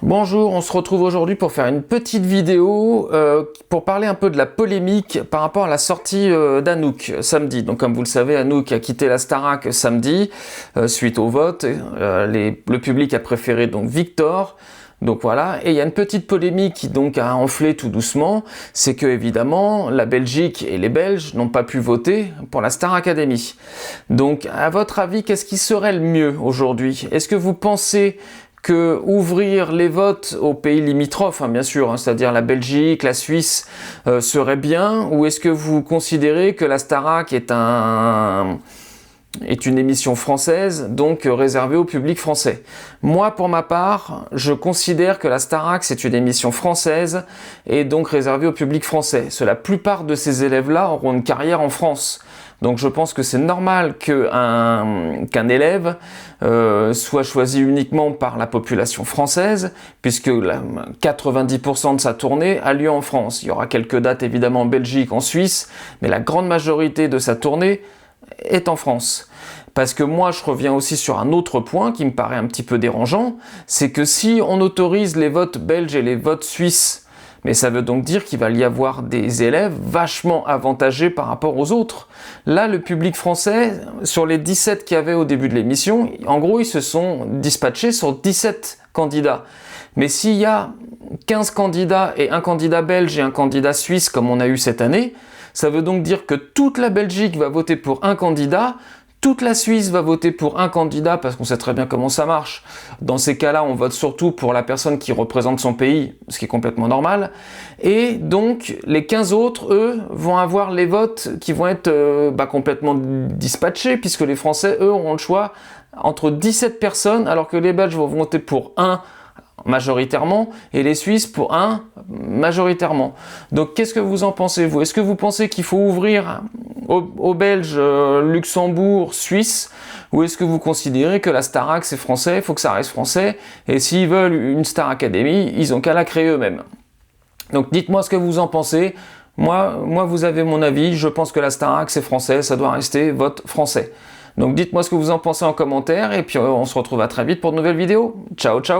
Bonjour, on se retrouve aujourd'hui pour faire une petite vidéo pour parler un peu de la polémique par rapport à la sortie d'Anouk samedi. Donc comme vous le savez, Anouk a quitté la Starac samedi suite au vote. Le public a préféré donc Victor. Donc voilà, et il y a une petite polémique qui donc a enflé tout doucement, c'est que évidemment la Belgique et les Belges n'ont pas pu voter pour la Star Academy. Donc à votre avis, qu'est-ce qui serait le mieux aujourd'hui? Est-ce que vous pensez que ouvrir les votes aux pays limitrophes, bien sûr, c'est-à-dire la Belgique, la Suisse, serait bien, ou est-ce que vous considérez que la Starac est une émission française, donc réservée au public français? Moi, pour ma part, je considère que la Starac, c'est une émission française et donc réservée au public français. La plupart de ces élèves-là auront une carrière en France. Donc je pense que c'est normal qu'un élève soit choisi uniquement par la population française, puisque 90% de sa tournée a lieu en France. Il y aura quelques dates évidemment en Belgique, en Suisse, mais la grande majorité de sa tournée est en France. Parce que moi, je reviens aussi sur un autre point qui me paraît un petit peu dérangeant, c'est que si on autorise les votes belges et les votes suisses, mais ça veut donc dire qu'il va y avoir des élèves vachement avantagés par rapport aux autres. Là, le public français, sur les 17 qu'il y avait au début de l'émission, en gros, ils se sont dispatchés sur 17 candidats. Mais s'il y a 15 candidats et un candidat belge et un candidat suisse, comme on a eu cette année, ça veut donc dire que toute la Belgique va voter pour un candidat, toute la Suisse va voter pour un candidat, parce qu'on sait très bien comment ça marche. Dans ces cas-là, on vote surtout pour la personne qui représente son pays, ce qui est complètement normal. Et donc, les 15 autres, eux, vont avoir les votes qui vont être complètement dispatchés, puisque les Français, eux, auront le choix entre 17 personnes, alors que les Belges vont voter pour un majoritairement, et les Suisses pour un majoritairement. Donc qu'est-ce que vous en pensez, vous? Est-ce que vous pensez qu'il faut ouvrir aux Belges, Luxembourg, Suisse, ou est-ce que vous considérez que la Starac c'est français, il faut que ça reste français, et s'ils veulent une Star Academy, ils ont qu'à la créer eux-mêmes? Donc dites-moi ce que vous en pensez. Moi, vous avez mon avis, je pense que la Starac c'est français, ça doit rester vote français. Donc dites-moi ce que vous en pensez en commentaire, et puis on se retrouve à très vite pour de nouvelles vidéos. Ciao, ciao!